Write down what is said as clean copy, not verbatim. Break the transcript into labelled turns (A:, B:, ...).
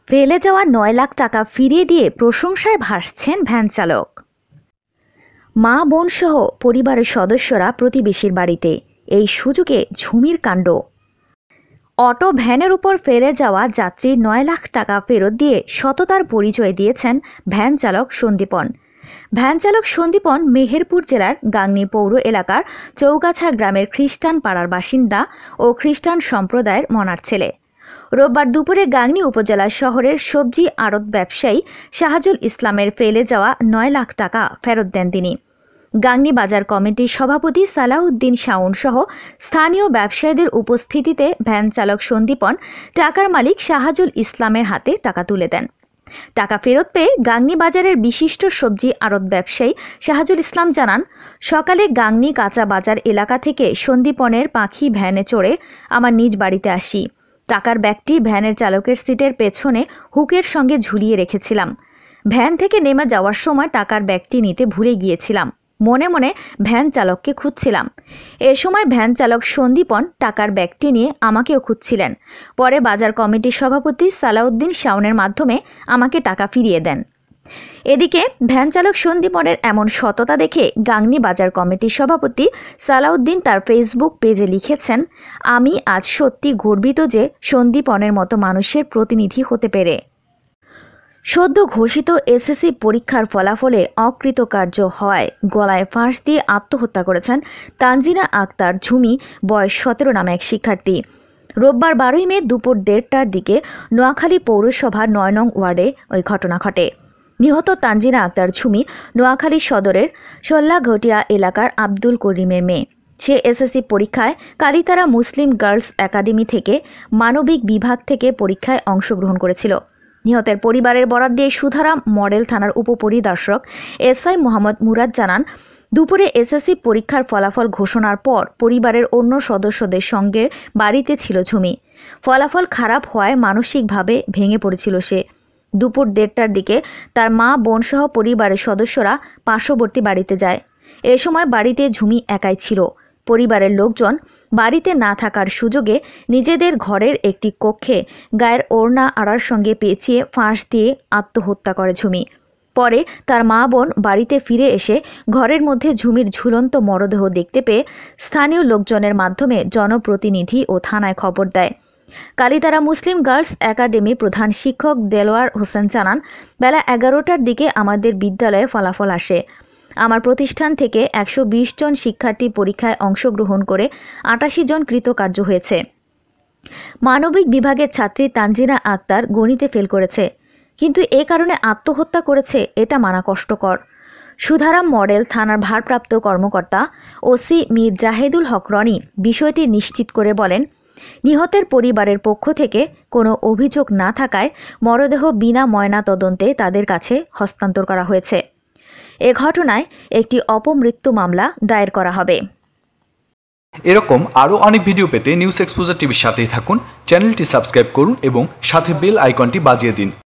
A: ফেলে যাওয়া ৯ লাখ টাকা ফিরিয়ে দিয়ে প্রশংসায় ভাসছেন ভ্যান চালক। মা বোন সহ পরিবারের সদস্যরা প্রতিবেশীর বাড়িতে, এই সুযোগে ঝুমির কাণ্ড। অটো ভ্যানের উপর ফেলে যাওয়া যাত্রীর ৯ লাখ টাকা ফেরত দিয়ে সততার পরিচয় দিয়েছেন ভ্যান চালক সন্দীপন। ভ্যান চালক সন্দীপন মেহেরপুর জেলার গাংনী পৌর এলাকার চৌগাছা গ্রামের খ্রিস্টান পাড়ার বাসিন্দা ও খ্রিস্টান সম্প্রদায়ের মনার ছেলে। রোববার দুপুরে গাংনী উপজেলা শহরের সবজি আড়ত ব্যবসায়ী শাহাজুল ইসলামের ফেলে যাওয়া ৯ লাখ টাকা ফেরত দেন তিনি। গাংনী বাজার কমিটির সভাপতি সালাউদ্দিন শাওন সহ স্থানীয় ব্যবসায়ীদের উপস্থিতিতে ভ্যান চালক সন্দীপন টাকার মালিক শাহাজুল ইসলামের হাতে টাকা তুলে দেন। টাকা ফেরত পেয়ে গাংনী বাজারের বিশিষ্ট সবজি আড়ত ব্যবসায়ী শাহাজুল ইসলাম জানান, সকালে গাংনী কাঁচা বাজার এলাকা থেকে সন্দীপনের পাখি ভ্যানে চড়ে আমার নিজ বাড়িতে আসি। টাকার ব্যাগটি ভ্যানের চালকের সিটের পেছনে হুকের সঙ্গে ঝুলিয়ে রেখেছিলাম। ভ্যান থেকে নেমে যাওয়ার সময় টাকার ব্যাগটি নিতে ভুলে গিয়েছিলাম। মনে মনে ভ্যান চালককে খুঁজছিলাম। এ সময় ভ্যান চালক সন্দীপন টাকার ব্যাগটি নিয়ে আমাকেও খুঁজছিলেন। পরে বাজার কমিটির সভাপতি সালাউদ্দিন শাওনের মাধ্যমে আমাকে টাকা ফিরিয়ে দেন। এদিকে ভ্যান চালক সন্দীপনের এমন সততা দেখে গাংনী বাজার কমিটির সভাপতি সালাউদ্দিন তার ফেসবুক পেজে লিখেছেন, আমি আজ সত্যি গর্বিত যে সন্দীপনের মতো মানুষের প্রতিনিধি হতে পেরে। সদ্য ঘোষিত এসএসসি পরীক্ষার ফলাফলে অকৃতকার্য হওয়ায় গলায় ফাঁস দিয়ে আত্মহত্যা করেছেন তানজিনা আক্তার ঝুমি, বয়স ১৭ নামে এক শিক্ষার্থী। রোববার ১২ মে দুপুর ১:৩০টার দিকে নোয়াখালী পৌরসভার ৯ নং ওয়ার্ডে ওই ঘটনা ঘটে। নিহত তানজিনা আক্তার ঝুমি নোয়াখালী সদরের সল্লাঘটিয়া এলাকার আব্দুল করিমের মেয়ে। সে এসএসসি পরীক্ষায় কালিতারা মুসলিম গার্লস একাডেমি থেকে মানবিক বিভাগ থেকে পরীক্ষায় অংশগ্রহণ করেছিল। নিহতের পরিবারের বরাত দিয়ে সুধারাম মডেল থানার উপপরিদর্শক এসআই মোহাম্মদ মুরাদ জানান, দুপুরে এসএসসি পরীক্ষার ফলাফল ঘোষণার পর পরিবারের অন্য সদস্যদের সঙ্গে বাড়িতে ছিল ঝুমি। ফলাফল খারাপ হওয়ায় মানসিকভাবে ভেঙে পড়েছিল সে। দুপুর ১:৩০টার দিকে তার মা বোন সহ পরিবারের সদস্যরা পার্শ্ববর্তী বাড়িতে যায়। এ সময় বাড়িতে ঝুমি একাই ছিল। পরিবারের লোকজন বাড়িতে না থাকার সুযোগে নিজেদের ঘরের একটি কক্ষে গায়ের ওড়না আড়ার সঙ্গে পেঁচিয়ে ফাঁস দিয়ে আত্মহত্যা করে ঝুমি। পরে তার মা বোন বাড়িতে ফিরে এসে ঘরের মধ্যে ঝুমির ঝুলন্ত মরদেহ দেখতে পেয়ে স্থানীয় লোকজনের মাধ্যমে জনপ্রতিনিধি ও থানায় খবর দেয়। কালিতারা মুসলিম গার্লস একাডেমি প্রধান শিক্ষক দেলোয়ার হোসেন জানান, বেলা ১১টার দিকে আমাদের বিদ্যালয়ে ফলাফল আসে। আমার প্রতিষ্ঠান থেকে ১২০ জন শিক্ষার্থী পরীক্ষায় অংশগ্রহণ করে ৮৮ জন কৃতকার্য হয়েছে। মানবিক বিভাগের ছাত্রী তানজিনা আক্তার গণিতে ফেল করেছে, কিন্তু এ কারণে আত্মহত্যা করেছে, এটা মানা কষ্টকর। সুধারাম মডেল থানার ভারপ্রাপ্ত কর্মকর্তা ওসি মীর জাহেদুল হক রনি বিষয়টি নিশ্চিত করে বলেন, নিহতের পরিবারের পক্ষ থেকে কোনো অভিযোগ না থাকায় মরদেহ বিনা ময়না তদন্তে তাদের কাছে হস্তান্তর করা হয়েছে। এ ঘটনায় একটি অপমৃত্যু মামলা দায়ের করা হবে।
B: এরকম আরও অনেক ভিডিও পেতে নিউজ এক্সপোজার টিভির সাথেই থাকুন। চ্যানেলটি সাবস্ক্রাইব করুন এবং সাথে বেল আইকনটি বাজিয়ে দিন।